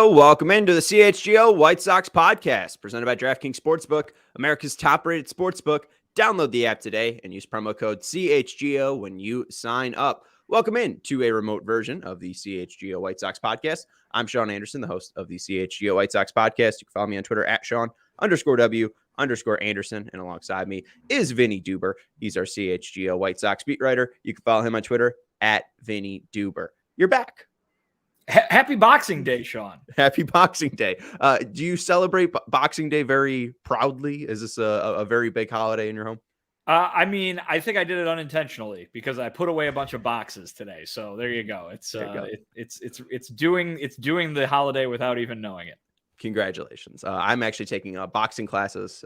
Hello, welcome into the CHGO White Sox podcast, presented by DraftKings Sportsbook, America's top-rated sportsbook. Download the app today and use promo code CHGO when you sign up. Welcome in to a remote version of the CHGO White Sox podcast. I'm Sean Anderson, the host of the CHGO White Sox podcast. You can follow me on Twitter at Sean_W_Anderson, and alongside me is Vinnie Duber. He's our CHGO White Sox beat writer. You can follow him on Twitter at Vinnie Duber. You're back. Happy Boxing Day, Sean. Happy Boxing Day. Do you celebrate Boxing Day very proudly? Is this a very big holiday in your home? I mean, I think I did it unintentionally because I put away a bunch of boxes today. So there you go. It's doing the holiday without even knowing it. Congratulations. I'm actually taking boxing classes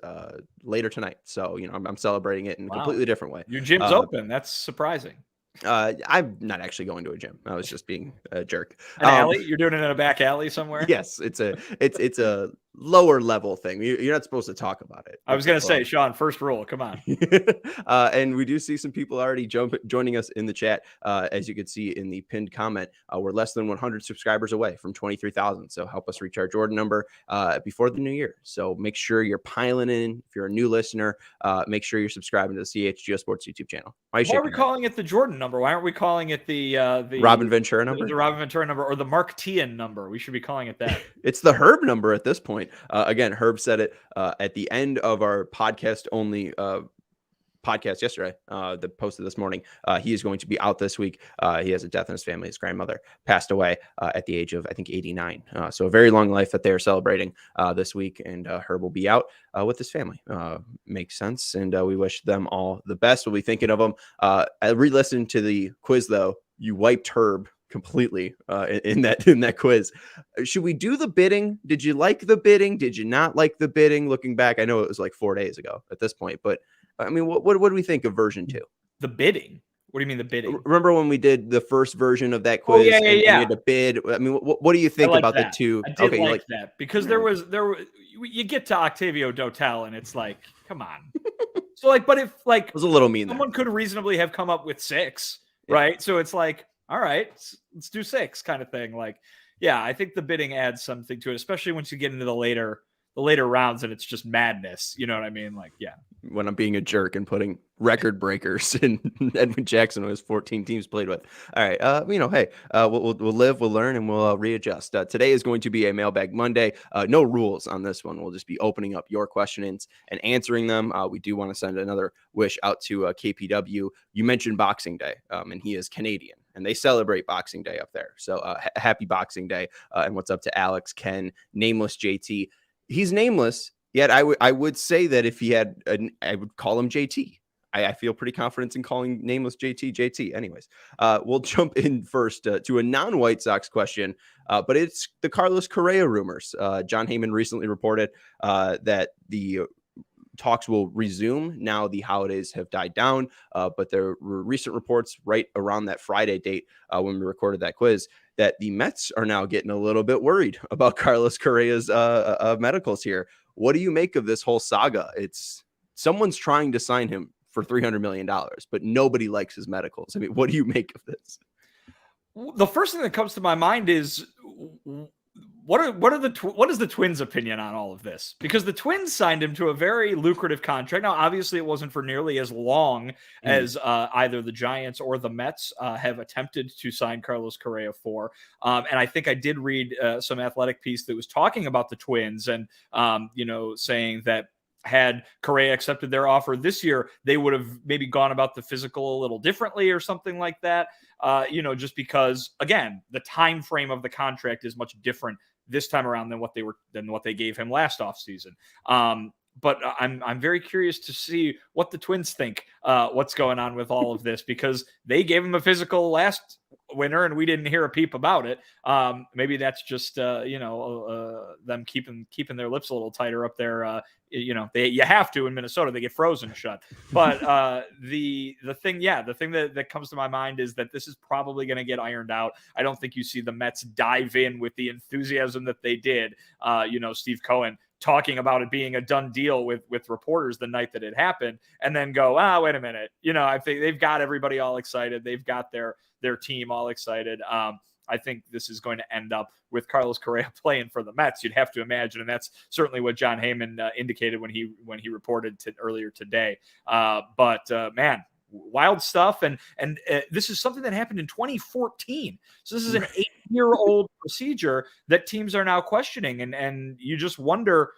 later tonight. So, I'm celebrating it in a completely different way. Your gym's open. That's surprising. I'm not actually going to a gym. I was just being a jerk. An alley? You're doing it in a back alley somewhere? Yes, it's a lower level thing. You're not supposed to talk about it. I was going to say, Sean, first rule. Come on. And we do see some people already joining us in the chat. As you can see in the pinned comment, we're less than 100 subscribers away from 23,000. So help us reach our Jordan number before the new year. So make sure you're piling in. If you're a new listener, make sure you're subscribing to the CHGO Sports YouTube channel. Why are we calling it the Jordan number? Why aren't we calling it the Robin Ventura number? The Robin Ventura number or the Mark Tian number? We should be calling it that. It's the Herb number at this point. Again, Herb said it at the end of our podcast only podcast yesterday, that posted this morning. He is going to be out this week. He has a death in his family. His grandmother passed away at the age of, I think, 89. So a very long life that they are celebrating this week. And Herb will be out with his family. Makes sense. And we wish them all the best. We'll be thinking of them. I re-listened to the quiz, though. You wiped Herb completely in that quiz. Should we do the bidding? Did you like the bidding? Did you not like the bidding? Looking back, I know it was like 4 days ago at this point, but I mean, what do we think of version 2? The bidding? What do you mean the bidding? Remember when we did the first version of that quiz? Yeah. And we had to bid. I mean, what do you think about that. the two? I did like that because there was you get to Octavio Dotel and it's like, come on. So but if it was a little mean, someone could reasonably have come up with 6, right? So it's like, all right, let's do 6 kind of thing. I think the bidding adds something to it, especially once you get into the later rounds and it's just madness. You know what I mean? When I'm being a jerk and putting record breakers in Edwin Jackson, who has 14 teams played with. All right. Hey, we'll live, we'll learn, and we'll readjust. Today is going to be a Mailbag Monday. No rules on this one. We'll just be opening up your questions and answering them. We do want to send another wish out to KPW. You mentioned Boxing Day, and he is Canadian, and they celebrate Boxing Day up there. So happy Boxing Day. And what's up to Alex, Ken, Nameless JT. He's nameless, yet I would say that if he had, I would call him JT. I feel pretty confident in calling Nameless JT. Anyways, we'll jump in first to a non-White Sox question, but it's the Carlos Correa rumors. John Heyman recently reported that the talks will resume. Now the holidays have died down, but there were recent reports right around that Friday date when we recorded that quiz that the Mets are now getting a little bit worried about Carlos Correa's medicals here. What do you make of this whole saga? It's someone's trying to sign him for $300 million, but nobody likes his medicals. I mean, what do you make of this? The first thing that comes to my mind is what is the Twins' opinion on all of this? Because the Twins signed him to a very lucrative contract. Now, obviously, it wasn't for nearly as long as either the Giants or the Mets have attempted to sign Carlos Correa for. And I think I did read some Athletic piece that was talking about the Twins and, saying that had Correa accepted their offer this year, they would have maybe gone about the physical a little differently or something like that. Just because, again, the time frame of the contract is much different this time around than what they gave him last offseason. But I'm very curious to see what the Twins think, what's going on with all of this, because they gave him a physical last winter and we didn't hear a peep about it. Maybe that's just them keeping their lips a little tighter up there. You have to in Minnesota, they get frozen shut. But the thing that comes to my mind is that this is probably going to get ironed out. I don't think you see the Mets dive in with the enthusiasm that they did. Steve Cohen talking about it being a done deal with reporters the night that it happened, and then go, wait a minute. I think they've got everybody all excited. They've got their team all excited. I think this is going to end up with Carlos Correa playing for the Mets. You'd have to imagine, and that's certainly what John Heyman indicated when he reported earlier today. But man, wild stuff, and this is something that happened in 2014. So this is an 8-year-old procedure that teams are now questioning, and you just wonder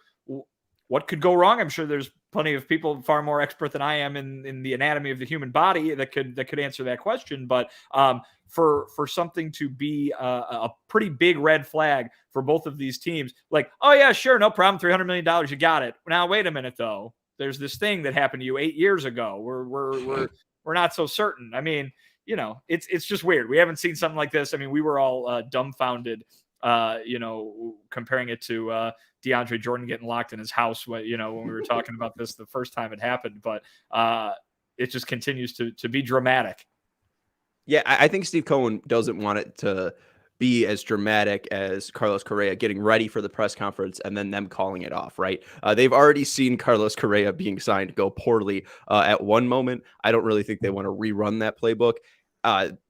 what could go wrong. I'm sure there's plenty of people far more expert than I am in the anatomy of the human body that could answer that question. But for something to be a pretty big red flag for both of these teams, like, oh yeah, sure, no problem, $300 million, you got it. Now wait a minute though. There's this thing that happened to you 8 years ago. We're not so certain. I mean, it's just weird. We haven't seen something like this. I mean, we were all dumbfounded, comparing it to DeAndre Jordan getting locked in his house, when we were talking about this the first time it happened. But it just continues to be dramatic. Yeah, I think Steve Cohen doesn't want it to be as dramatic as Carlos Correa getting ready for the press conference and then them calling it off, right? They've already seen Carlos Correa being signed go poorly at one moment. I don't really think they want to rerun that playbook.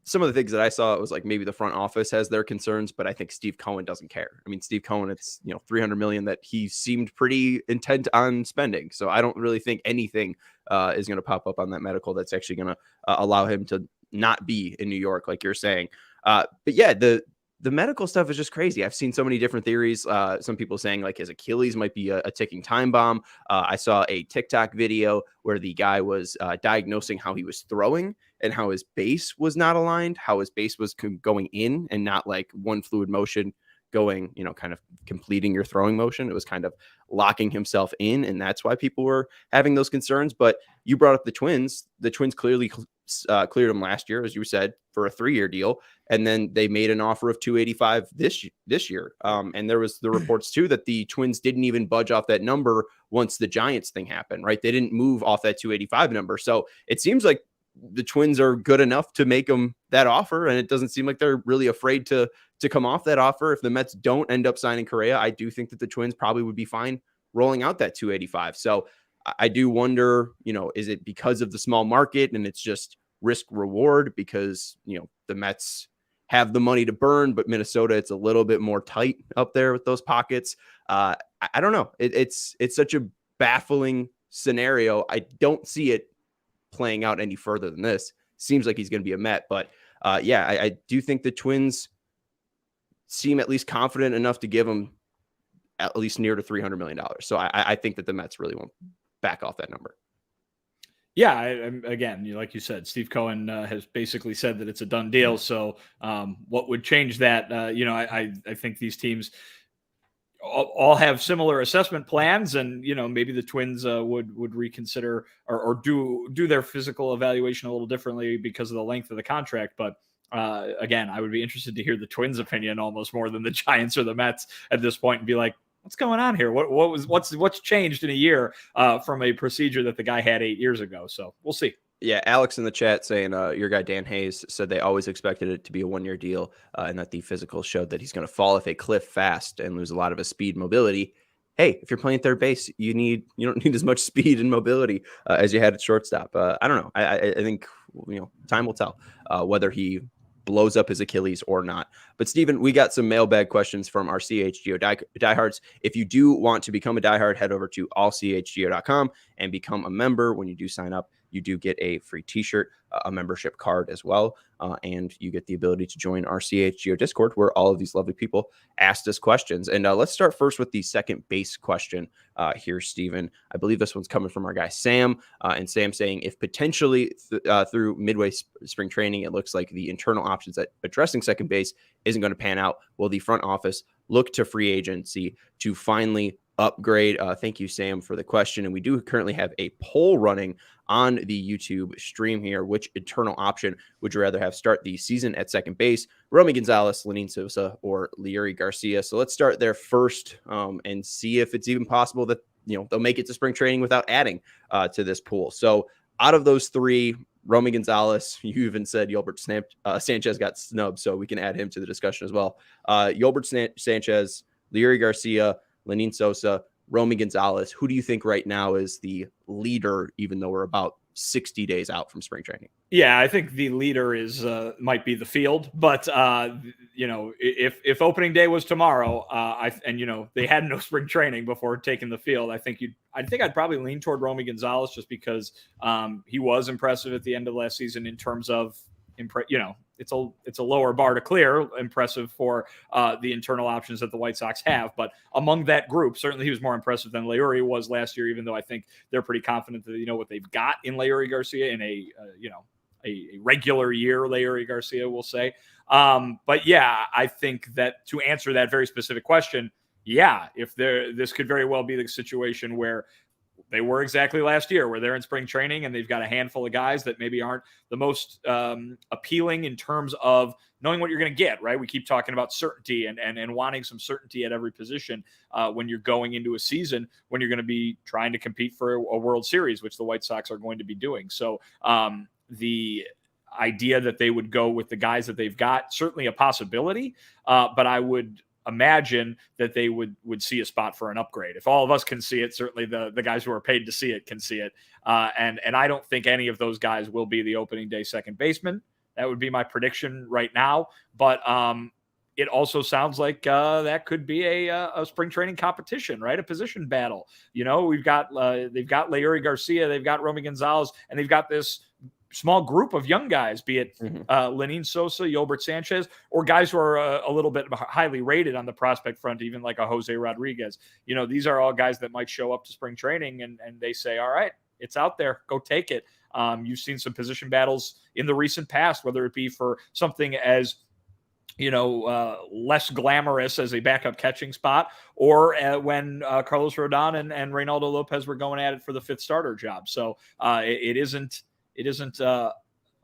Some of the things that I saw, it was like maybe the front office has their concerns, but I think Steve Cohen doesn't care. I mean, Steve Cohen, it's $300 million that he seemed pretty intent on spending. So I don't really think anything is going to pop up on that medical that's actually going to allow him to not be in New York, like you're saying. But yeah, the medical stuff is just crazy. I've seen so many different theories. Some people saying like his Achilles might be a ticking time bomb. I saw a TikTok video where the guy was diagnosing how he was throwing and how his base was not aligned, how his base was going in and not like one fluid motion going, kind of completing your throwing motion. It was kind of locking himself in. And that's why people were having those concerns. But you brought up the Twins. The Twins clearly cleared him last year, as you said, for a 3-year deal. And then they made an offer of 285 this year. And there was the reports too that the Twins didn't even budge off that number once the Giants thing happened, right? They didn't move off that 285 number. So it seems like the Twins are good enough to make them that offer. And it doesn't seem like they're really afraid to come off that offer. If the Mets don't end up signing Correa, I do think that the Twins probably would be fine rolling out that 285. So I do wonder, is it because of the small market and it's just risk reward because, the Mets have the money to burn, but Minnesota, it's a little bit more tight up there with those pockets. I don't know. It's such a baffling scenario. I don't see it playing out any further than this. Seems like he's going to be a Met, but I do think the Twins seem at least confident enough to give him at least near to $300 million. So I think that the Mets really won't back off that number. Yeah, again, like you said, Steve Cohen has basically said that it's a done deal. So what would change that? I think these teams all have similar assessment plans, and maybe the Twins would reconsider or do their physical evaluation a little differently because of the length of the contract. But again, I would be interested to hear the Twins' opinion almost more than the Giants or the Mets at this point, and be like, what's going on here? What's changed in a year from a procedure that the guy had 8 years ago? So we'll see. Yeah, Alex in the chat saying your guy Dan Hayes said they always expected it to be a 1-year deal and that the physical showed that he's going to fall off a cliff fast and lose a lot of his speed and mobility. Hey, if you're playing third base, you don't need as much speed and mobility as you had at shortstop. I don't know. I think time will tell whether he blows up his Achilles or not. But Steven, we got some mailbag questions from our CHGO diehards. If you do want to become a diehard, head over to allchgo.com and become a member. When you do sign up, you do get a free t-shirt, a membership card as well. And you get the ability to join our CHGO Discord where all of these lovely people asked us questions. And let's start first with the second base question here, Steven. I believe this one's coming from our guy, Sam. And Sam saying, if potentially through midway spring training, it looks like the internal options at addressing second base isn't going to pan out, will the front office look to free agency to finally upgrade? Thank you, Sam, for the question. And we do currently have a poll running on the YouTube stream here. Which internal option would you rather have start the season at second base? Romy Gonzalez, Lenyn Sosa, or Leury Garcia? So let's start there first and see if it's even possible that they'll make it to spring training without adding to this pool. So out of those three, Romy Gonzalez, you even said Yolbert Sanchez got snubbed, so we can add him to the discussion as well. Yolbert Sanchez, Leury Garcia, Lenyn Sosa, Romy Gonzalez. Who do you think right now is the leader, even though we're about 60 days out from spring training. Yeah, I think the leader is might be the field, but if opening day was tomorrow, they had no spring training before taking the field, I think I'd probably lean toward Romy Gonzalez just because he was impressive at the end of last season in terms of it's a lower bar to clear, impressive for the internal options that the White Sox have. But among that group, certainly he was more impressive than Leury was last year, even though I think they're pretty confident that they know what they've got in Leury Garcia in a regular year, Leury Garcia will say. But yeah, I think that to answer that very specific question, if this could very well be the situation where they were exactly last year, where they're in spring training and they've got a handful of guys that maybe aren't the most appealing in terms of knowing what you're going to get, right? We keep talking about certainty and wanting some certainty at every position when you're going into a season, when you're going to be trying to compete for a World Series, which the White Sox are going to be doing. So the idea that they would go with the guys that they've got, certainly a possibility, but I would imagine that they would see a spot for an upgrade. If all of us can see it, certainly the guys who are paid to see it can see it. And I don't think any of those guys will be the opening day second baseman. That would be my prediction right now. But it also sounds like that could be a spring training competition, right? A position battle. They've got Leury Garcia, they've got Romy Gonzalez, and they've got this small group of young guys, be it Lenin Sosa, Yolbert Sanchez, or guys who are a little bit highly rated on the prospect front, even like a Jose Rodriguez. These are all guys that might show up to spring training and they say, all right, it's out there, go take it. You've seen some position battles in the recent past, whether it be for something as less glamorous as a backup catching spot, or when Carlos Rodon and Reynaldo Lopez were going at it for the fifth starter job. So it isn't out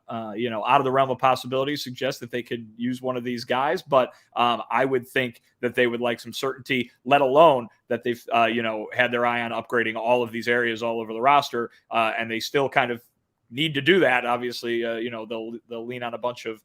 of the realm of possibility, suggest that they could use one of these guys. But I would think that they would like some certainty, let alone that they've, had their eye on upgrading all of these areas all over the roster. And they still kind of need to do that. Obviously, they'll lean on a bunch of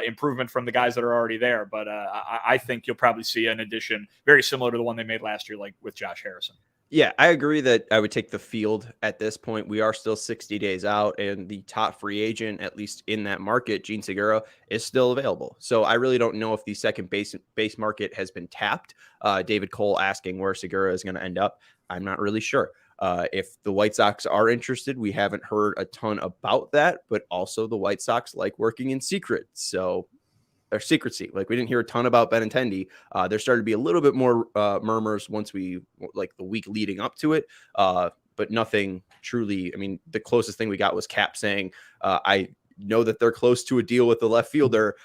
improvement from the guys that are already there. But I think you'll probably see an addition very similar to the one they made last year, like with Josh Harrison. Yeah, I agree that I would take the field at this point. We are still 60 days out, and the top free agent, at least in that market, Gene Segura, is still available. So I really don't know if the second base market has been tapped. David Cole asking where Segura is going to end up. I'm not really sure. If the White Sox are interested, we haven't heard a ton about that, but also the White Sox like working in secret. So or secrecy. Like we didn't hear a ton about Benintendi. There started to be a little bit more murmurs once the week leading up to it. But nothing truly. I mean, the closest thing we got was Cap saying, I know that they're close to a deal with the left fielder,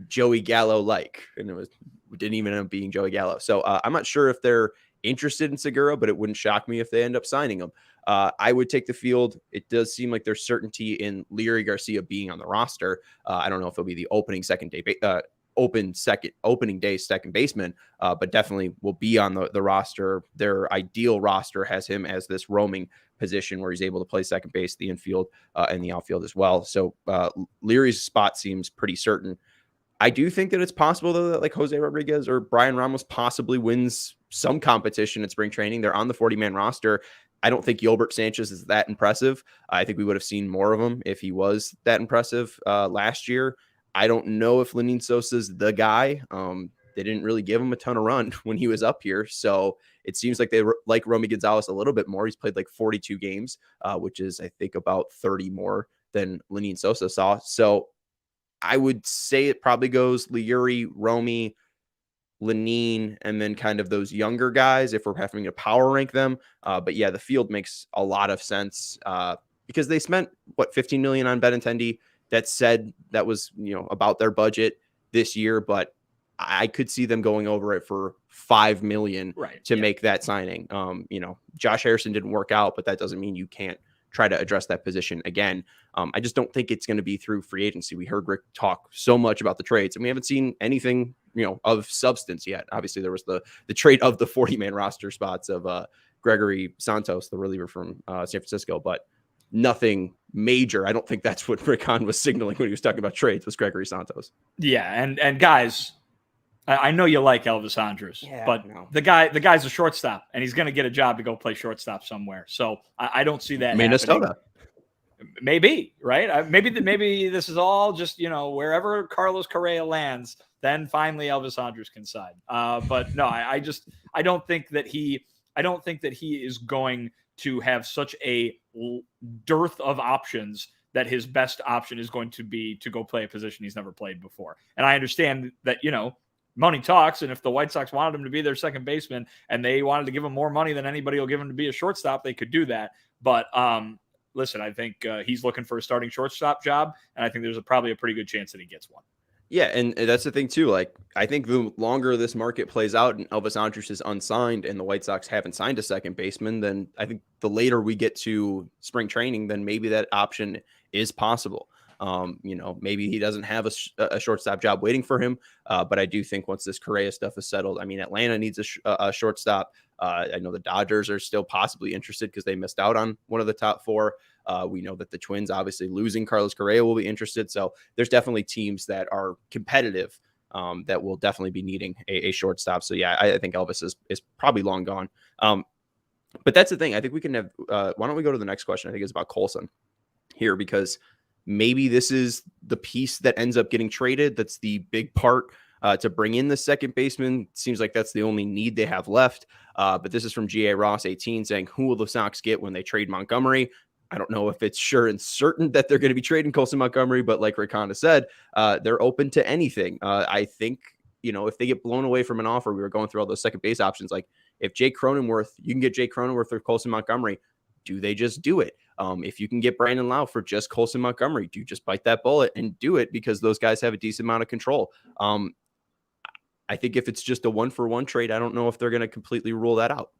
Joey Gallo and it didn't even end up being Joey Gallo. So I'm not sure if they're interested in Segura, but it wouldn't shock me if they end up signing him. I would take the field. It does seem like there's certainty in Leury Garcia being on the roster. I don't know if it'll be the opening day second baseman, but definitely will be on the roster. Their ideal roster has him as this roaming position where he's able to play second base, the infield, and the outfield as well. So Leury's spot seems pretty certain. I do think that it's possible, though, that like Jose Rodriguez or Brian Ramos possibly wins some competition at spring training. They're on the 40-man roster. I don't think Yolbert Sanchez is that impressive. I think we would have seen more of him if he was that impressive last year. I don't know if Lenin Sosa's the guy. They didn't really give him a ton of run when he was up here. So it seems like they like Romy Gonzalez a little bit more. He's played like 42 games, which is, I think, about 30 more than Lenin Sosa saw. So I would say it probably goes Leury, Romy, Lenin, and then kind of those younger guys if we're having to power rank them. But yeah, the field makes a lot of sense because they spent $15 million on Benintendi. That said, that was about their budget this year, but I could see them going over it for $5 million to make that signing. Josh Harrison didn't work out, but that doesn't mean you can't try to address that position again. I just don't think it's going to be through free agency. We heard Rick talk so much about the trades, and we haven't seen anything of substance yet. Obviously, there was the trade of the 40-man roster spots of Gregory Santos, the reliever from San Francisco, but nothing major. I don't think that's what Rick Hahn was signaling when he was talking about trades, was Gregory Santos. Yeah, and guys, I know you like Elvis Andrus, but the guy's a shortstop, and he's going to get a job to go play shortstop somewhere. So I don't see that Minnesota. happening. Maybe, right? Maybe this is all just, wherever Carlos Correa lands, then finally Elvis Andrus can sign. But no, I don't think that he is going to have such a dearth of options that his best option is going to be to go play a position he's never played before. And I understand that, money talks, and if the White Sox wanted him to be their second baseman and they wanted to give him more money than anybody will give him to be a shortstop, they could do that. But listen, I think he's looking for a starting shortstop job, and I think there's probably a pretty good chance that he gets one. Yeah, and that's the thing too. Like, I think the longer this market plays out and Elvis Andrus is unsigned and the White Sox haven't signed a second baseman, then I think the later we get to spring training, then maybe that option is possible. Maybe he doesn't have a shortstop job waiting for him, but I do think once this Correa stuff is settled, I mean, Atlanta needs a shortstop. I know the Dodgers are still possibly interested because they missed out on one of the top four. We know that the Twins, obviously losing Carlos Correa, will be interested. So there's definitely teams that are competitive that will definitely be needing a shortstop. So yeah, I think Elvis is probably long gone. But that's the thing. I think we can have. Why don't we go to the next question? I think it's about Coulson here, because maybe this is the piece that ends up getting traded. That's the big part to bring in the second baseman. Seems like that's the only need they have left. But this is from GA Ross 18 saying, who will the Sox get when they trade Montgomery? I don't know if it's sure and certain that they're going to be trading Coulson Montgomery, but like Rick Honda said, they're open to anything. I think, if they get blown away from an offer, we were going through all those second base options. Like if Jake Cronenworth, you can get Jake Cronenworth or Coulson Montgomery. Do they just do it? If you can get Brandon Lau for just Coulson Montgomery, do you just bite that bullet and do it because those guys have a decent amount of control? I think if it's just a 1-for-1 trade, I don't know if they're going to completely rule that out.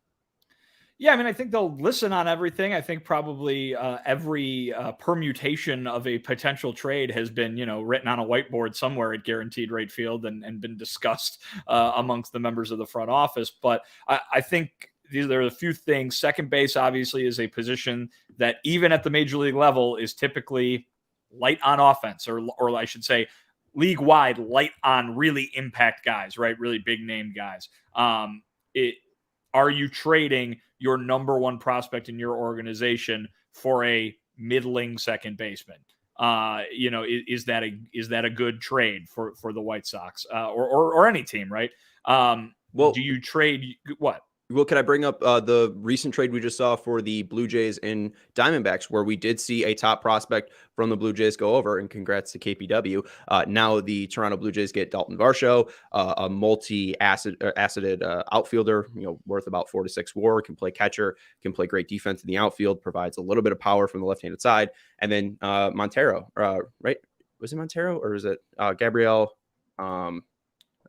Yeah, I mean, I think they'll listen on everything. I think probably every permutation of a potential trade has been, written on a whiteboard somewhere at Guaranteed Rate Field and been discussed amongst the members of the front office. But I think there are a few things. Second base, obviously, is a position that even at the major league level is typically light on offense, or I should say league-wide light on really impact guys, right? Really big name guys. Are you trading your number one prospect in your organization for a middling second baseman? Is that a good trade for the White Sox or any team, right? Do you trade what? Well, can I bring up the recent trade we just saw for the Blue Jays and Diamondbacks, where we did see a top prospect from the Blue Jays go over, and congrats to KPW. Now the Toronto Blue Jays get Dalton Varsho, a multi-acided outfielder, worth about 4 to 6 WAR, can play catcher, can play great defense in the outfield, provides a little bit of power from the left-handed side. And then Montero, right? Was it Montero or is it Gabriel?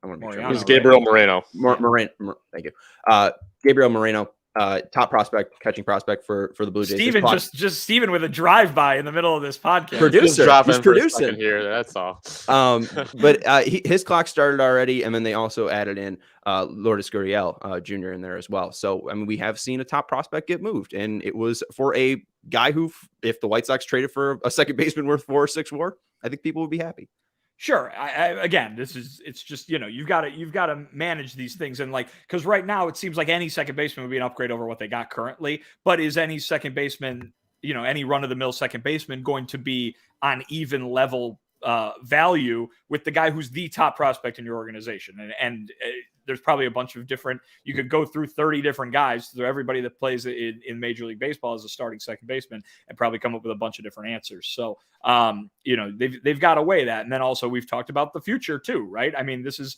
I want to make sure. It was Gabriel Moreno. Moreno. Thank you. Gabriel Moreno, top prospect, catching prospect for the Blue Jays. Steven, just Steven with a drive-by in the middle of this podcast. Producer. He's producing here. That's all. But his clock started already, and then they also added in Lourdes Gurriel Jr. in there as well. So, I mean, we have seen a top prospect get moved, and it was for a guy who, if the White Sox traded for a second baseman worth 4 or 6 WAR, I think people would be happy. Sure. Again, it's just, you've got to manage these things. And because right now it seems like any second baseman would be an upgrade over what they got currently, but is any second baseman, any run of the mill second baseman going to be on even level value with the guy who's the top prospect in your organization? And there's probably a bunch of different, you could go through 30 different guys, through everybody that plays in Major League Baseball as a starting second baseman, and probably come up with a bunch of different answers. So, they've got to weigh that. And then also we've talked about the future too, right? I mean, this is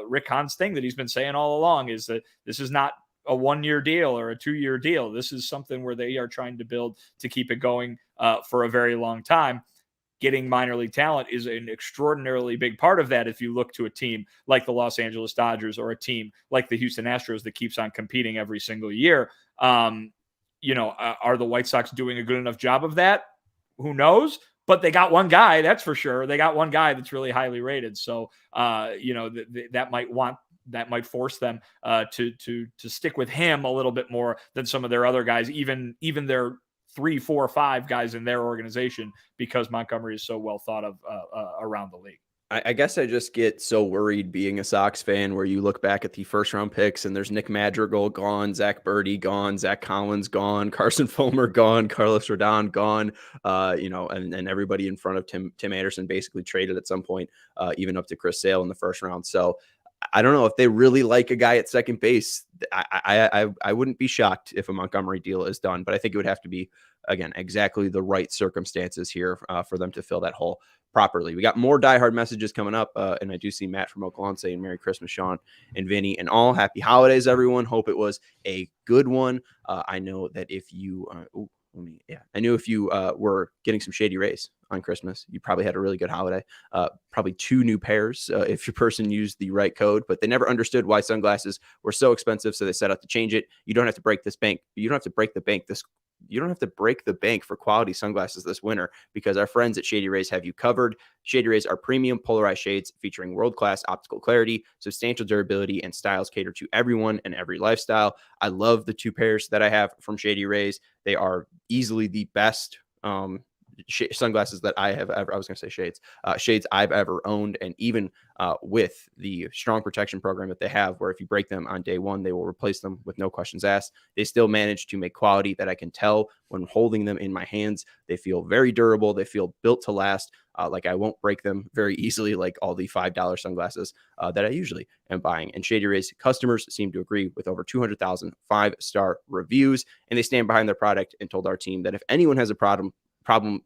Rick Hahn's thing that he's been saying all along, is that this is not a 1-year deal or a 2-year deal. This is something where they are trying to build to keep it going for a very long time. Getting minor league talent is an extraordinarily big part of that. If you look to a team like the Los Angeles Dodgers or a team like the Houston Astros that keeps on competing every single year, are the White Sox doing a good enough job of that? Who knows? But they got one guy, that's for sure. They got one guy that's really highly rated. So, that might force them to stick with him a little bit more than some of their other guys, even their 3, 4, 5 guys in their organization, because Montgomery is so well thought of around the league. I guess I just get so worried being a Sox fan where you look back at the first round picks and there's Nick Madrigal gone, Zach Birdie gone, Zach Collins gone, Carson Fulmer gone, Carlos Rodon gone, and everybody in front of Tim Anderson basically traded at some point, even up to Chris Sale in the first round. So I don't know if they really like a guy at second base. I wouldn't be shocked if a Montgomery deal is done, but I think it would have to be, again, exactly the right circumstances here for them to fill that hole properly. We got more diehard messages coming up, and I do see Matt from Oklahoma saying Merry Christmas, Sean and Vinny, and all happy holidays, everyone. Hope it was a good one. I know that if you, I knew if you were getting some Shady Rays on Christmas, you probably had a really good holiday. Probably 2 new pairs if your person used the right code, but they never understood why sunglasses were so expensive, so they set out to change it. You don't have to break this bank. You don't have to break the bank you don't have to break the bank for quality sunglasses this winter because our friends at Shady Rays have you covered. Shady Rays are premium polarized shades featuring world-class optical clarity, substantial durability, and styles cater to everyone and every lifestyle. I love the 2 pairs that I have from Shady Rays. They are easily the best sunglasses that I have ever, I was going to say shades I've ever owned. And even with the strong protection program that they have, where if you break them on day 1, they will replace them with no questions asked. They still manage to make quality that I can tell when holding them in my hands. They feel very durable. They feel built to last. Like I won't break them very easily, like all the $5 sunglasses that I usually am buying. And Shady Rays customers seem to agree with over 200,000 5-star reviews, and they stand behind their product and told our team that if anyone has a problem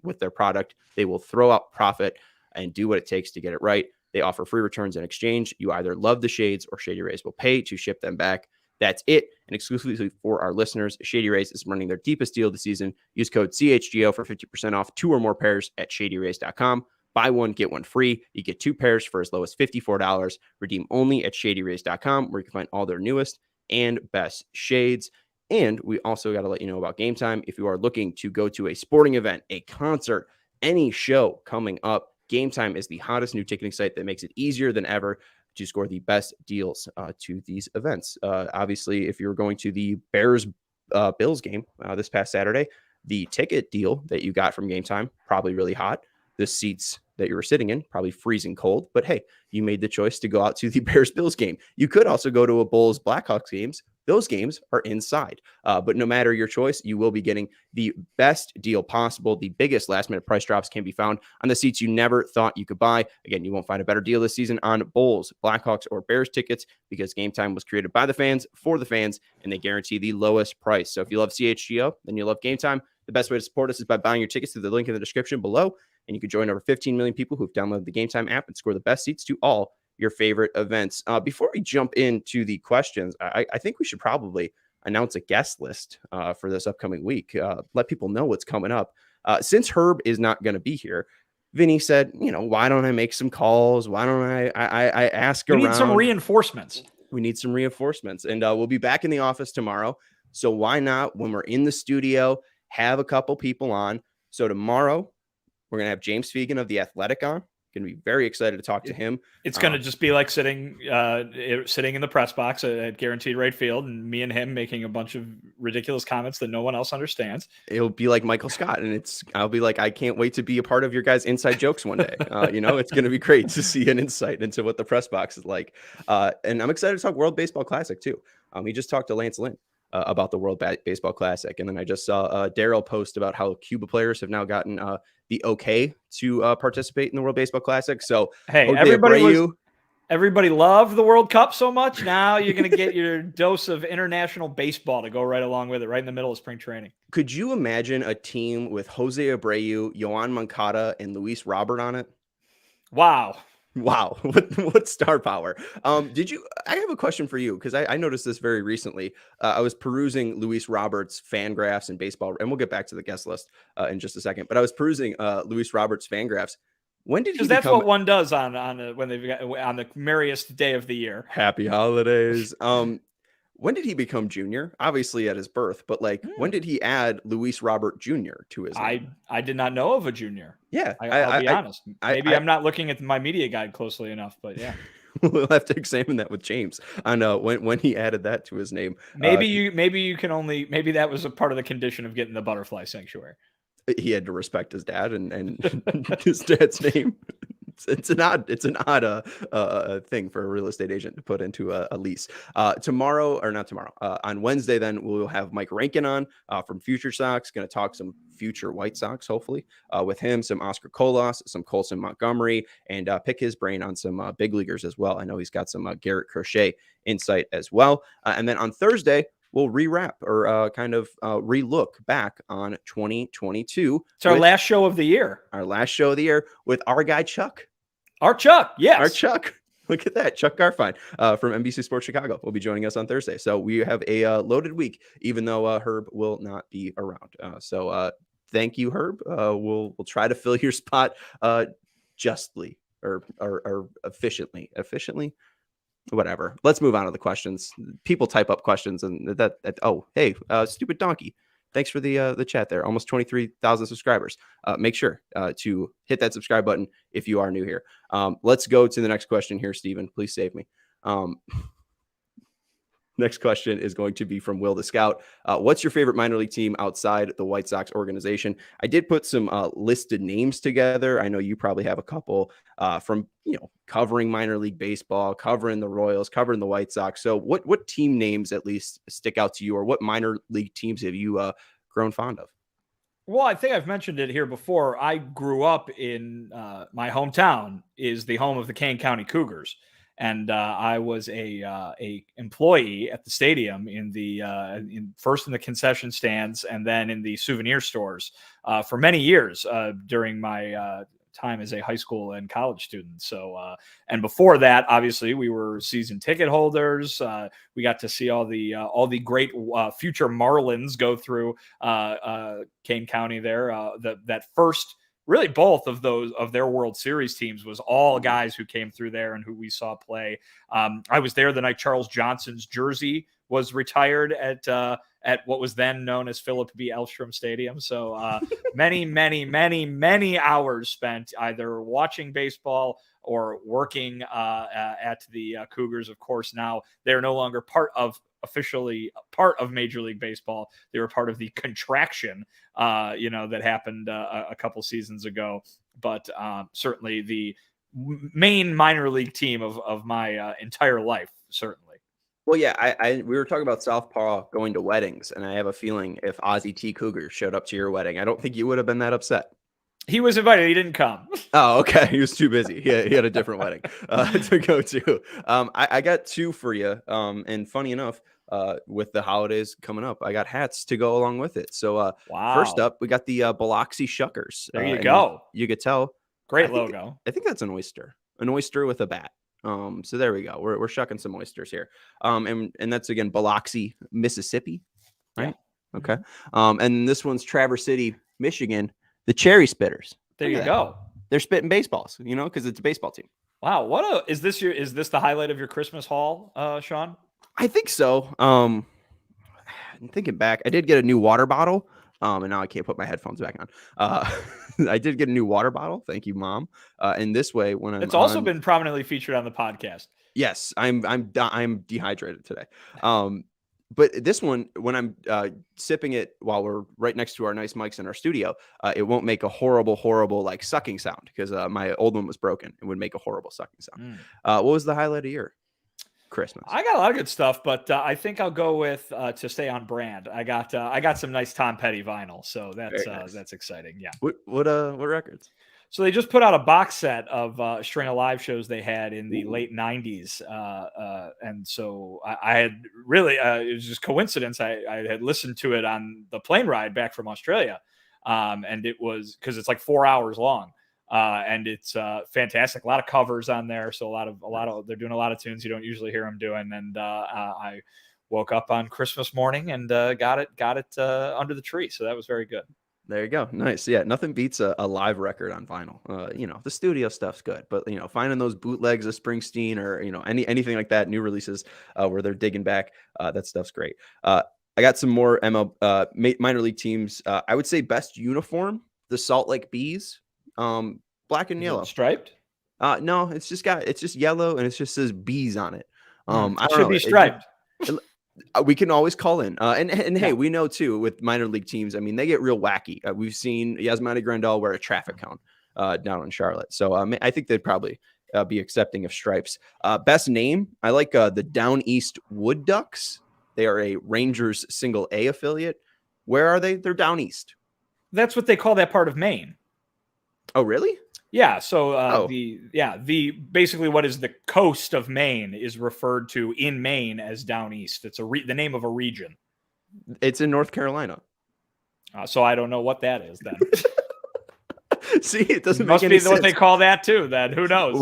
with their product, they will throw out profit and do what it takes to get it right. They offer free returns in exchange. You either love the shades or Shady Rays will pay to ship them back. That's it. And exclusively for our listeners, Shady Rays is running their deepest deal of the season. Use code CHGO for 50% off 2 or more pairs at shadyrays.com. Buy one, get one free. You get 2 pairs for as low as $54. Redeem only at shadyrays.com, where you can find all their newest and best shades. And we also got to let you know about Game Time. If you are looking to go to a sporting event, a concert, any show coming up, Game Time is the hottest new ticketing site that makes it easier than ever to score the best deals to these events. Obviously, if you're going to the Bears-Bills game this past Saturday, the ticket deal that you got from Game Time, probably really hot. The seats that you were sitting in, probably freezing cold. But hey, you made the choice to go out to the Bears-Bills game. You could also go to a Bulls-Blackhawks games. Those games are inside. But no matter your choice, you will be getting the best deal possible. The biggest last-minute price drops can be found on the seats you never thought you could buy. Again, you won't find a better deal this season on Bulls, Blackhawks, or Bears tickets because Game Time was created by the fans for the fans, and they guarantee the lowest price. So if you love CHGO, then you love Game Time. The best way to support us is by buying your tickets through the link in the description below, and you can join over 15 million people who've downloaded the Game Time app and score the best seats to all your favorite events. Before we jump into the questions, I think we should probably announce a guest list for this upcoming week. Let people know what's coming up. Since Herb is not going to be here, Vinny said, why don't I make some calls? Why don't I ask around? We need some reinforcements. We need some reinforcements. And we'll be back in the office tomorrow. So why not, when we're in the studio, have a couple people on? So tomorrow, we're going to have James Fegan of The Athletic on. Going to be very excited to talk to him. It's going to just be like sitting in the press box at Guaranteed Right Field, and me and him making a bunch of ridiculous comments that no one else understands. It'll be like Michael Scott, and I'll be like, I can't wait to be a part of your guys' inside jokes one day. It's going to be great to see an insight into what the press box is like. And I'm excited to talk World Baseball Classic too. We just talked to Lance Lynn about the World Baseball Classic, and then I just saw Daryl post about how Cuba players have now gotten the okay to participate in the World Baseball Classic. So hey, everybody loved the World Cup so much. Now you're going to get your dose of international baseball to go right along with it, right in the middle of spring training. Could you imagine a team with Jose Abreu, Yoan Moncada, and Luis Robert on it? Wow. What star power. I have a question for you, because I noticed this very recently. I was perusing Luis Roberts' fan graphs in baseball, and we'll get back to the guest list in just a second, but I was perusing Luis Roberts' fan graphs. When did he that's what one does on the merriest day of the year. Happy holidays. When did he become junior? Obviously at his birth, but when did he add Luis Robert Jr. to his name? I did not know of a junior. Yeah. I'll be honest. Maybe I'm not looking at my media guide closely enough, but yeah. We'll have to examine that with James on when he added that to his name. Maybe that was a part of the condition of getting the butterfly sanctuary. He had to respect his dad and his dad's name. It's an odd thing for a real estate agent to put into a lease. On Wednesday, then we'll have Mike Rankin on from Future Sox, going to talk some future White Sox, hopefully, with him, some Oscar Colas, some Colson Montgomery, and pick his brain on some big leaguers as well. I know he's got some Garrett Crochet insight as well. And then on Thursday, we'll re-wrap or re-look back on 2022. It's our last show of the year. Our last show of the year with our guy, Chuck. Our Chuck, yes. Our Chuck. Look at that. Chuck Garfine from NBC Sports Chicago will be joining us on Thursday. So we have a loaded week, even though Herb will not be around. So thank you, Herb. We'll try to fill your spot justly or efficiently. Efficiently? Whatever. Let's move on to the questions. People type up questions and hey, stupid donkey. Thanks for the chat there. Almost 23,000 subscribers. Make sure to hit that subscribe button if you are new here. Let's go to the next question here, Steven. Please save me. Next question is going to be from Will the Scout. What's your favorite minor league team outside the White Sox organization? I did put some listed names together. I know you probably have a couple from covering minor league baseball, covering the Royals, covering the White Sox. So what team names at least stick out to you, or what minor league teams have you grown fond of? Well, I think I've mentioned it here before. I grew up in my hometown is the home of the Kane County Cougars. And I was a employee at the stadium first in the concession stands and then in the souvenir stores for many years during my time as a high school and college student. So, and before that, obviously, we were season ticket holders. We got to see all the great future Marlins go through Kane County there. That first. Really, both of their World Series teams was all guys who came through there and who we saw play. I was there the night Charles Johnson's jersey was retired at what was then known as Philip B. Elstrom Stadium. So many hours spent either watching baseball or working at the Cougars. Of course, now they're no longer officially part of Major League Baseball. They were part of the contraction, that happened a couple seasons ago. But certainly the main minor league team of my entire life, certainly. Well, yeah, we were talking about Southpaw going to weddings, and I have a feeling if Ozzie T. Cougar showed up to your wedding, I don't think you would have been that upset. He was invited. He didn't come. Oh, okay. He was too busy. He had a different wedding to go to. I got two for you. And funny enough, with the holidays coming up, I got hats to go along with it. So First up, we got the Biloxi Shuckers. There you go. You could tell. Great logo. I think that's an oyster with a bat. So there we go. We're shucking some oysters here. And that's again Biloxi, Mississippi, right? Yeah. Okay. And this one's Traverse City, Michigan. The Cherry Spitters. There you go. They're spitting baseballs, because it's a baseball team. Wow. Is this the highlight of your Christmas haul, Sean? I think so. I'm thinking back. I did get a new water bottle. And now I can't put my headphones back on. I did get a new water bottle. Thank you, Mom. And this way, when it's also been prominently featured on the podcast. Yes, I'm dehydrated today. But this one, when I'm sipping it while we're right next to our nice mics in our studio, it won't make a horrible like sucking sound because my old one was broken. It would make a horrible sucking sound. What was the highlight of your Christmas? I got a lot of good stuff, but I think I'll go with to stay on brand. I got some nice Tom Petty vinyl, so that's exciting. Yeah. What records? So they just put out a box set of a string of live shows they had in the late 90s. And so I had really, it was just coincidence. I had listened to it on the plane ride back from Australia. And it was because it's like 4 hours long. And it's fantastic. A lot of covers on there. So a lot of, they're doing a lot of tunes you don't usually hear them doing. And I woke up on Christmas morning and got it under the tree. So that was very good. There you go. Nice. Yeah. Nothing beats a live record on vinyl. The studio stuff's good, but finding those bootlegs of Springsteen or, anything like that, new releases where they're digging back, that stuff's great. I got some more minor league teams. I would say best uniform, the Salt Lake Bees, black and yellow. Striped? No, it's just yellow and it just says bees on it. It should be striped. We can always call in. And hey, we know too with minor league teams, I mean, they get real wacky. We've seen Yasmani Grandal wear a traffic cone. down in Charlotte. So I think they'd probably be accepting of stripes. Best name, I like the Down East Wood Ducks. They are a Rangers single A affiliate. Where are they? They're down east. That's what they call that part of Maine. Oh, really? Yeah. So the basically what is the coast of Maine is referred to in Maine as down east. It's the name of a region. It's in North Carolina. So I don't know what that is then. See, it doesn't Must make any be sense. what they call that too. Then who knows?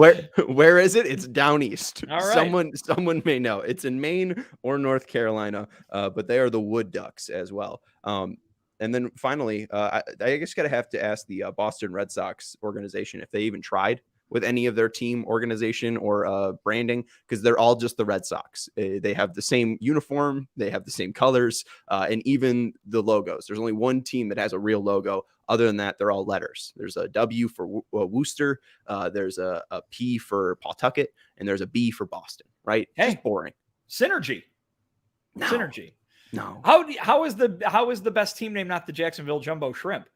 Where is it? It's down east. All right. Someone may know. It's in Maine or North Carolina, but they are the Wood Ducks as well. And then finally, I guess have to ask the Boston Red Sox organization if they even tried with any of their team organization or branding, because they're all just the Red Sox. They have the same uniform, they have the same colors, and even the logos. There's only one team that has a real logo. Other than that, they're all letters. There's a W for Worcester, there's a P for Pawtucket, and there's a B for Boston, right? Hey, just boring. Synergy. No. Synergy. No. How is the best team name not the Jacksonville Jumbo Shrimp?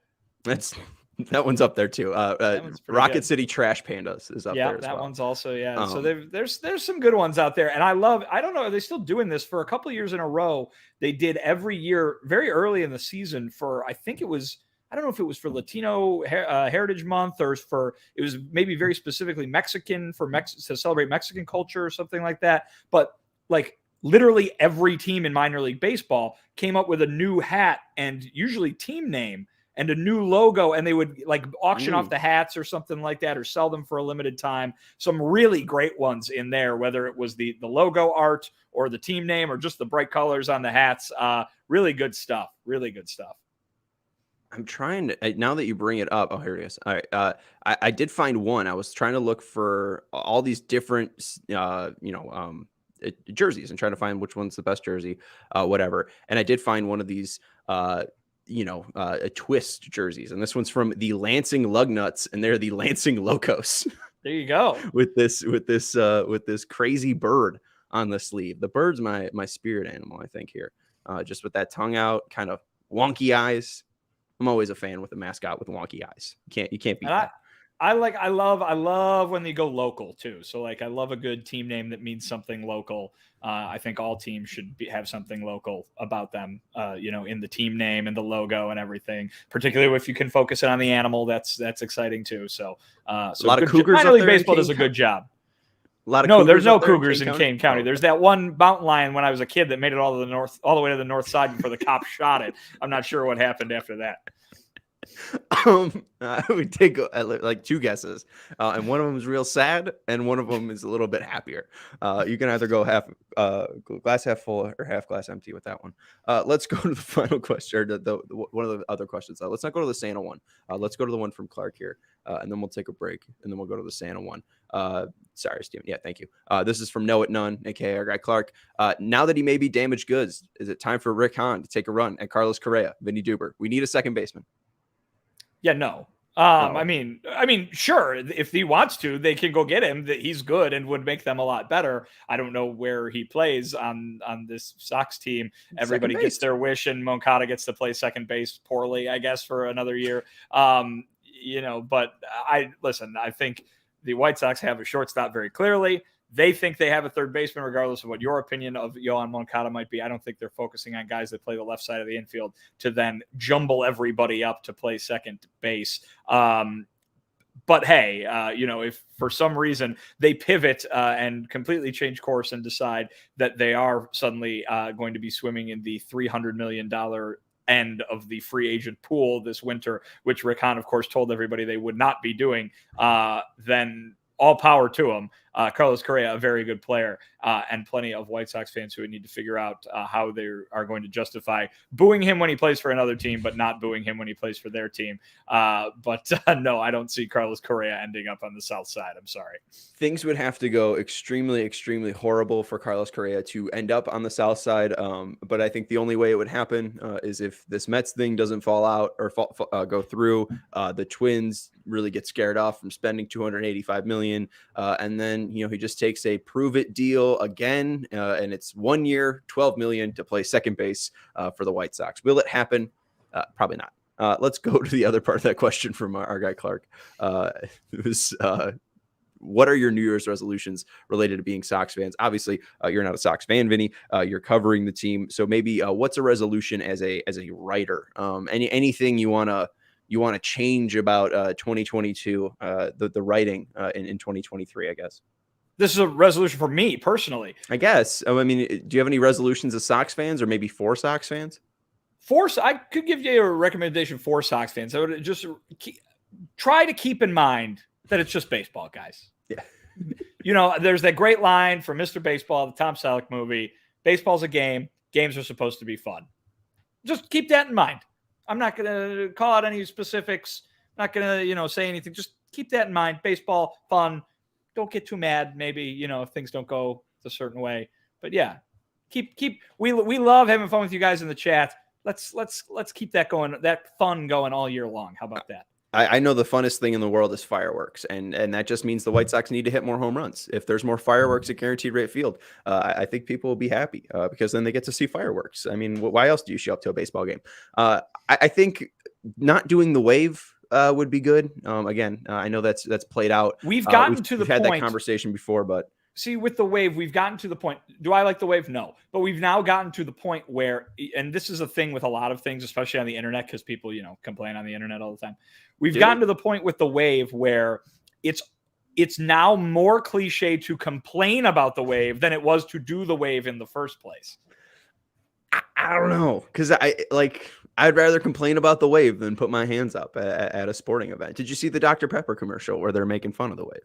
That one's up there too. Rocket good. City Trash Pandas is up there as that well. one's also so there's some good ones out there, and I don't know, are they still doing this? For a couple of years in a row, they did every year very early in the season for, I don't know if it was for Latino Heritage Month or it was maybe very specifically Mexican to celebrate Mexican culture or something like that. But like literally every team in minor league baseball came up with a new hat and usually team name and a new logo, and they would like auction off the hats or something like that, or sell them for a limited time. Some really great ones in there, whether it was the logo art or the team name or just the bright colors on the hats. Really good stuff. Really good stuff. I'm trying to, now that you bring it up. Oh, here it is. All right. I did find one. I was trying to look for all these different, jerseys and trying to find which one's the best jersey, whatever. And I did find one of these, twist jerseys, and this one's from the Lansing Lugnuts, and they're the Lansing Locos. There you go. with this crazy bird on the sleeve. The bird's my spirit animal, I think, here. Just with that tongue out, kind of wonky eyes. I'm always a fan with a mascot with wonky eyes. You can't beat that. I love when they go local too. So like, I love a good team name that means something local. I think all teams should have something local about them, in the team name and the logo and everything, particularly if you can focus it on the animal. That's exciting too. So a lot of Cougars. Minor league baseball does a good job. There's no Cougars in Kane County. There's that one mountain lion when I was a kid that made it all the way to the north side before the cops shot it. I'm not sure what happened after that. I would take like two guesses, and one of them is real sad, and one of them is a little bit happier. You can either go glass half full or half glass empty with that one. Let's go to the final question, or one of the other questions. Let's not go to the Santa one. Let's go to the one from Clark here, and then we'll take a break, and then we'll go to the Santa one. Sorry, Steven. Yeah, thank you. This is from Know It None, aka our guy Clark. Now that he may be damaged goods, is it time for Rick Hahn to take a run at Carlos Correa, Vinnie Duber? We need a second baseman. Yeah, no. I mean, sure. If he wants to, they can go get him. That he's good and would make them a lot better. I don't know where he plays on this Sox team. Everybody gets their wish, and Moncada gets to play second base poorly, I guess, for another year. But I think the White Sox have a shortstop very clearly. They think they have a third baseman, regardless of what your opinion of Yohan Moncada might be. I don't think they're focusing on guys that play the left side of the infield to then jumble everybody up to play second base. But hey, if for some reason they pivot and completely change course and decide that they are suddenly going to be swimming in the $300 million end of the free agent pool this winter, which Rick Hahn, of course, told everybody they would not be doing, then all power to him. Carlos Correa, a very good player, and plenty of White Sox fans who would need to figure out how they are going to justify booing him when he plays for another team, but not booing him when he plays for their team. No, I don't see Carlos Correa ending up on the South Side. I'm sorry. Things would have to go extremely, extremely horrible for Carlos Correa to end up on the South Side. But I think the only way it would happen is if this Mets thing doesn't fall out or go through. The Twins really get scared off from spending $285 million, and then he just takes a prove it deal again, and it's 1 year, $12 million to play second base for the White Sox. Will it happen? Probably not. Let's go to the other part of that question from our guy Clark. It was what are your New Year's resolutions related to being Sox fans? Obviously, you're not a Sox fan, Vinny. You're covering the team, so maybe what's a resolution as a writer? Anything you wanna change about 2022, the writing in 2023, I guess. This is a resolution for me personally. I guess. I mean, do you have any resolutions as Sox fans, or maybe for Sox fans? I could give you a recommendation for Sox fans. I would just try to keep in mind that it's just baseball, guys. Yeah. There's that great line from Mr. Baseball, the Tom Selleck movie. Baseball's a game. Games are supposed to be fun. Just keep that in mind. I'm not going to call out any specifics. I'm not going to, say anything. Just keep that in mind. Baseball, fun. Don't get too mad. Maybe, if things don't go a certain way. But yeah, we love having fun with you guys in the chat. Let's keep that going, that fun going all year long. How about that? I know the funnest thing in the world is fireworks, and that just means the White Sox need to hit more home runs. If there's more fireworks at Guaranteed Rate Field, I think people will be happy because then they get to see fireworks. I mean, why else do you show up to a baseball game? I think not doing the wave would be good. Again, I know that's played out. We've gotten to the point. Had that conversation before, but. See, with the wave, we've gotten to the point. Do I like the wave? No. But we've now gotten to the point where, and this is a thing with a lot of things, especially on the internet, because people, complain on the internet all the time. We've gotten to the point with the wave where it's now more cliche to complain about the wave than it was to do the wave in the first place. I don't know, because I'd rather complain about the wave than put my hands up at a sporting event. Did you see the Dr. Pepper commercial where they're making fun of the wave?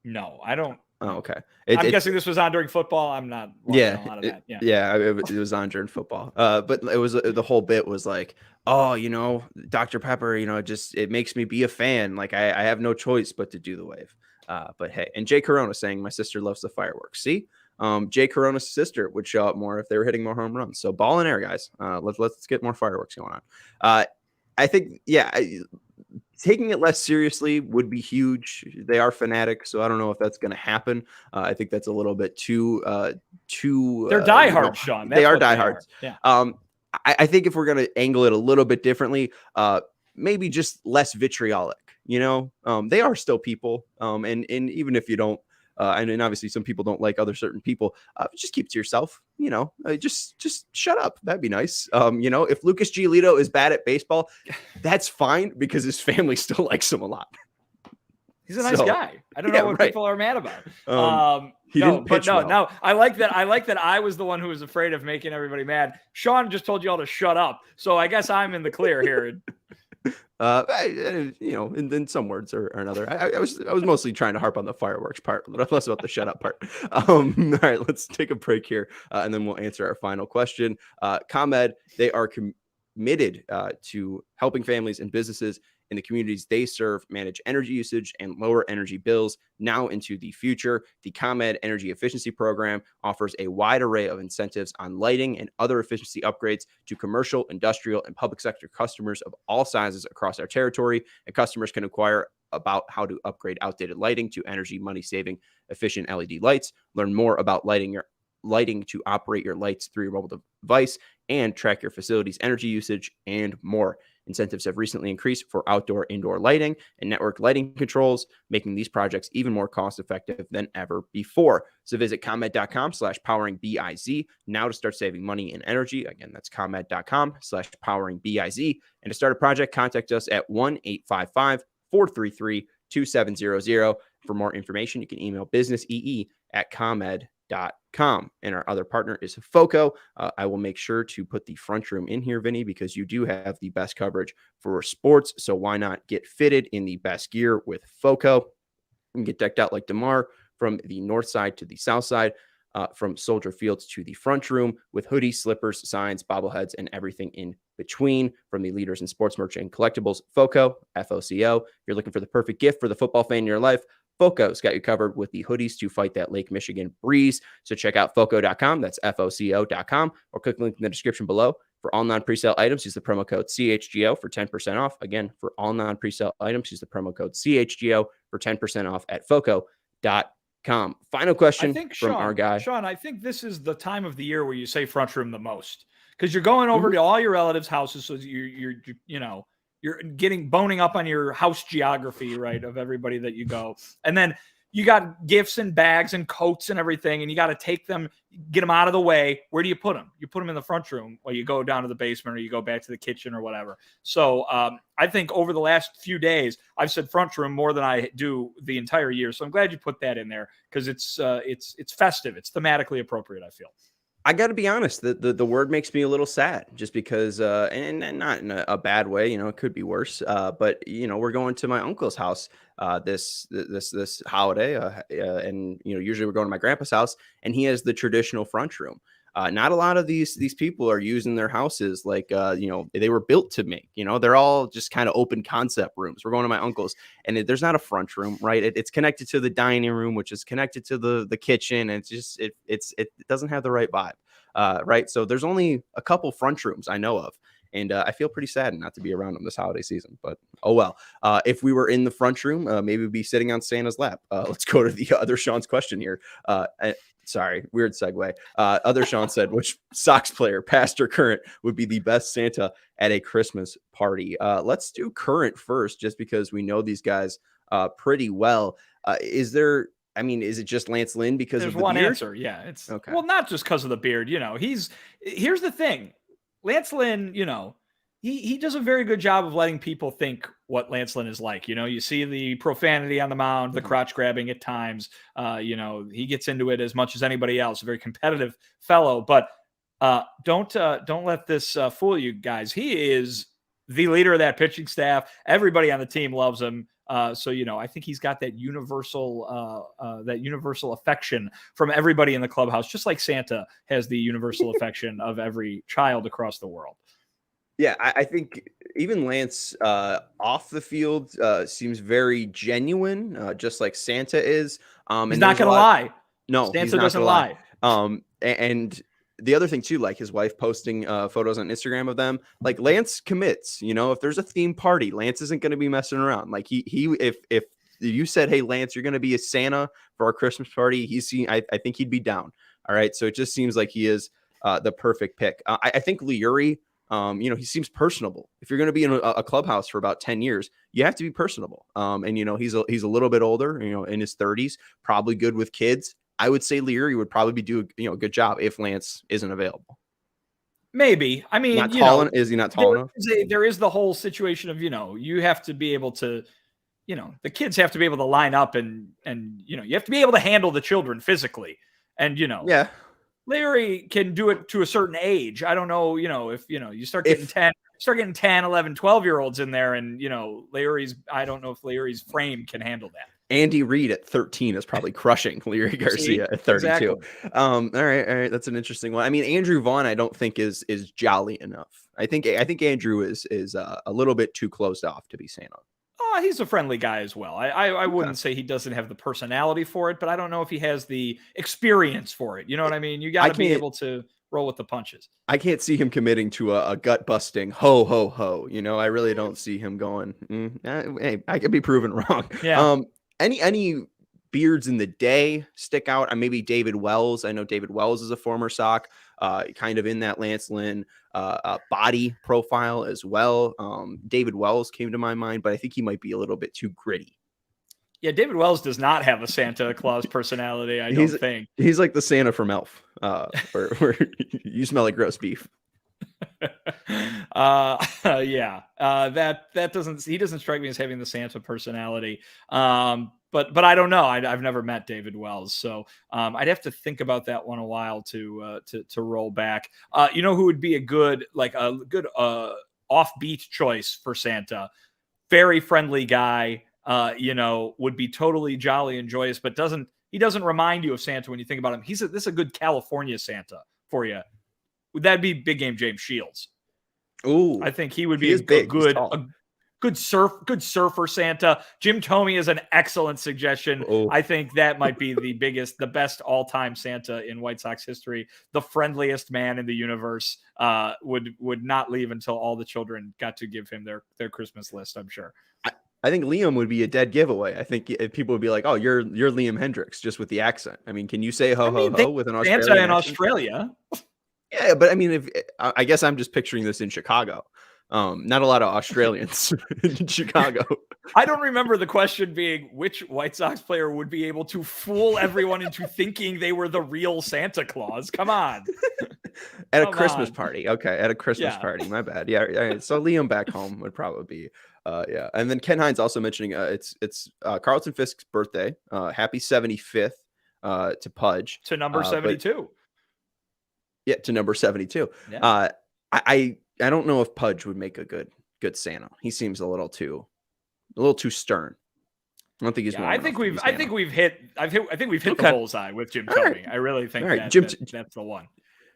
No, I don't. Oh, okay. I'm guessing this was on during football. I'm not. Yeah, a lot of that. it was on during football. But it was the whole bit was like, oh, Dr. Pepper, it makes me be a fan. Like I have no choice but to do the wave. But hey, and Jay Corona saying my sister loves the fireworks. See, Jay Corona's sister would show up more if they were hitting more home runs. So ball in air, guys. Let's get more fireworks going on. I think, taking it less seriously would be huge. They are fanatics, so I don't know if that's going to happen. I think that's a little bit too. They're diehards, Sean. They are diehards. Yeah. I think if we're going to angle it a little bit differently, maybe just less vitriolic. They are still people, and even if you don't. And obviously some people don't like other certain people. Just keep it to yourself. Just shut up. That'd be nice. If Lucas Giolito is bad at baseball, that's fine because his family still likes him a lot. He's a nice guy. I don't know what people are mad about. He didn't pitch well. No. I like that. I was the one who was afraid of making everybody mad. Sean just told you all to shut up. So I guess I'm in the clear here. In some words or another. I was mostly trying to harp on the fireworks part, less about the shut up part. All right, let's take a break here, and then we'll answer our final question. ComEd, they are committed to helping families and businesses in the communities they serve manage energy usage and lower energy bills now into the future. The ComEd Energy Efficiency Program offers a wide array of incentives on lighting and other efficiency upgrades to commercial, industrial, and public sector customers of all sizes across our territory, and customers can inquire about how to upgrade outdated lighting to energy money-saving efficient LED lights. Learn more about lighting to operate your lights through your mobile device and track your facility's energy usage and more. Incentives have recently increased for outdoor, indoor lighting and network lighting controls, making these projects even more cost-effective than ever before. So visit ComEd.com/poweringbiz now to start saving money and energy. Again, that's ComEd.com/poweringbiz. And to start a project, contact us at 1-855-433-2700. For more information, you can email businessee@comed.com. And our other partner is FOCO. I will make sure to put the front room in here, Vinny, because you do have the best coverage for sports. So why not get fitted in the best gear with FOCO and get decked out like DeMar from the north side to the south side, from Soldier Fields to the front room with hoodies, slippers, signs, bobbleheads, and everything in between from the leaders in sports merch and collectibles. FOCO, FOCO. If you're looking for the perfect gift for the football fan in your life, FOCO's got you covered with the hoodies to fight that Lake Michigan breeze. So check out FOCO.com. That's FOCO.com, or click the link in the description below. For all non-presale items, use the promo code CHGO for 10% off. Again, for all non-presale items, use the promo code CHGO for 10% off at FOCO.com. Final question from our guy. Sean, I think this is the time of the year where you say front room the most, because you're going over to all your relatives' houses. So you're You're boning up on your house geography, right, of everybody that you go. And then you got gifts and bags and coats and everything, and you got to take them, get them out of the way. Where do you put them? You put them in the front room, or you go down to the basement, or you go back to the kitchen or whatever. So I think over the last few days, I've said front room more than I do the entire year. So I'm glad you put that in there, because it's festive. It's thematically appropriate, I feel. I got to be honest, the word makes me a little sad, just because, and not in a bad way, you know, it could be worse. But you know, we're going to my uncle's house this holiday, and you know, usually we're going to my grandpa's house, and he has the traditional front room. Not a lot of these people are using their houses like, you know, they were built to make. You know, they're all just kind of open concept rooms. We're going to my uncle's, and there's not a front room, right? It's connected to the dining room, which is connected to the kitchen, and it doesn't have the right vibe, right? So there's only a couple front rooms I know of. And I feel pretty sad not to be around them this holiday season, but oh well. If we were in the front room, maybe we'd be sitting on Santa's lap. Let's go to the other Sean's question here. Sorry, weird segue. Other Sean said, which Sox player, past or current, would be the best Santa at a Christmas party? Let's do current first, just because we know these guys pretty well. Is it just Lance Lynn because there's of the one beard? answer? Yeah, it's okay. Well, not just because of the beard. You know, here's the thing. Lance Lynn, you know, he does a very good job of letting people think what Lance Lynn is like. You know, you see the profanity on the mound, the crotch grabbing at times. You know, he gets into it as much as anybody else. A very competitive fellow, but don't let this fool you guys. He is the leader of that pitching staff. Everybody on the team loves him. So, you know, I think he's got that universal affection from everybody in the clubhouse, just like Santa has the universal affection of every child across the world. Yeah, I think even Lance off the field seems very genuine, just like Santa is. He's not going to lie. No, Santa doesn't lie. And the other thing too, like his wife posting photos on Instagram of them, like Lance commits. You know, if there's a theme party, Lance isn't going to be messing around. Like if you said, "Hey, Lance, you're going to be a Santa for our Christmas party," I think he'd be down. All right, so it just seems like he is the perfect pick. I think Leury, you know, he seems personable. If you're going to be in a clubhouse for about 10 years, you have to be personable. And you know, he's a little bit older, you know, in his 30s, probably good with kids. I would say Leury would probably do a good job if Lance isn't available. Maybe. I mean, is he not tall enough? There is the whole situation of, you know, you have to be able to, you know, the kids have to be able to line up and you know, you have to be able to handle the children physically. And, you know, yeah, Larry can do it to a certain age. I don't know, you know, if, you know, you start getting 10, 11, 12-year-olds in there, and, you know, I don't know if Larry's frame can handle that. Andy Reid at 13 is probably crushing Leury Garcia at 32. Exactly. All right. That's an interesting one. I mean, Andrew Vaughn, I don't think is jolly enough. I think Andrew is a little bit too closed off to be Santa. He's a friendly guy as well. I wouldn't say he doesn't have the personality for it, but I don't know if he has the experience for it. You know what I mean? You got to be able to roll with the punches. I can't see him committing to a gut busting ho ho ho. You know, I really don't see him going. Hey, I could be proven wrong. Yeah. Any beards in the day stick out? Maybe David Wells. I know David Wells is a former Sox, kind of in that Lance Lynn body profile as well. David Wells came to my mind, but I think he might be a little bit too gritty. Yeah, David Wells does not have a Santa Claus personality, I don't think. He's like the Santa from Elf, where you smell like roast beef. Yeah, that doesn't, he doesn't strike me as having the Santa personality. But I don't know. I've never met David Wells, so I'd have to think about that one a while to roll back. You know who would be a good offbeat choice for Santa? Very friendly guy. You know, would be totally jolly and joyous, but he doesn't remind you of Santa when you think about him. This is a good California Santa for you. Would that be Big Game James Shields? Ooh, I think he would be a good surfer Santa. Jim Thome is an excellent suggestion. Ooh. I think that might be the best all-time Santa in White Sox history. The friendliest man in the universe. Would not leave until all the children got to give him their Christmas list, I'm sure. I think Liam would be a dead giveaway. I think people would be like, "Oh, you're Liam Hendricks," just with the accent. I mean, can you say ho ho with an Australian Santa in accent? Australia? Yeah, but I mean, I guess I'm just picturing this in Chicago. Not a lot of Australians in Chicago. I don't remember the question being which White Sox player would be able to fool everyone into thinking they were the real Santa Claus. Come on. At a Christmas party. Okay, at a Christmas Yeah. party. My bad. Yeah, yeah. So Liam back home would probably be yeah. And then Ken Hines also mentioning it's Carlton Fisk's birthday. Happy 75th to Pudge. To number 72. Yeah, to number 72. Yeah. I don't know if Pudge would make a good Santa. He seems a little too stern. I don't think he's. Yeah, I think we've hit the bullseye with Jim Thome. Right. I really think that's the one.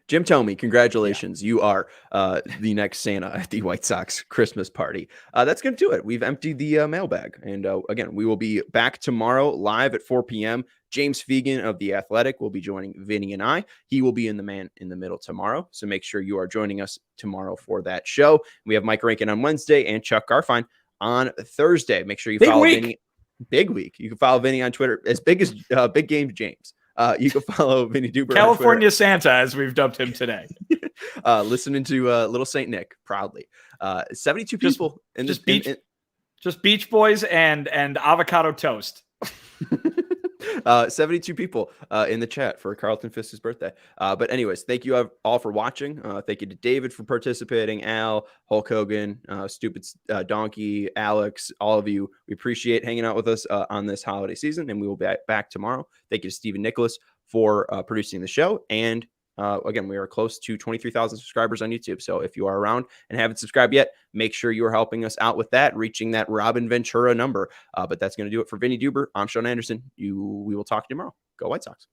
Jim Thome, congratulations. Yeah. You are the next Santa at the White Sox Christmas party. That's going to do it. We've emptied the mailbag. And again, we will be back tomorrow live at 4 p.m. James Fegan of The Athletic will be joining Vinnie and I. He will be in the Man in the Middle tomorrow. So make sure you are joining us tomorrow for that show. We have Mike Rankin on Wednesday and Chuck Garfine on Thursday. Make sure you follow Vinnie. Big week. You can follow Vinnie on Twitter. As big as Big Game James. You can follow Vinnie Duber. California Santa, as we've dubbed him today. Listening to Little Saint Nick proudly. 72 people in just this. Just Beach Boys and avocado toast. 72 people in the chat for Carlton Fisk's birthday. But anyways, thank you all for watching. Thank you to David for participating, Al, Hulk Hogan, Stupid Donkey, Alex, all of you. We appreciate hanging out with us on this holiday season, and we will be back tomorrow. Thank you to Stephen Nicholas for producing the show. And again, we are close to 23,000 subscribers on YouTube. So if you are around and haven't subscribed yet, make sure you are helping us out with that, reaching that Robin Ventura number. But that's going to do it for Vinnie Duber. I'm Sean Anderson. We will talk to you tomorrow. Go White Sox.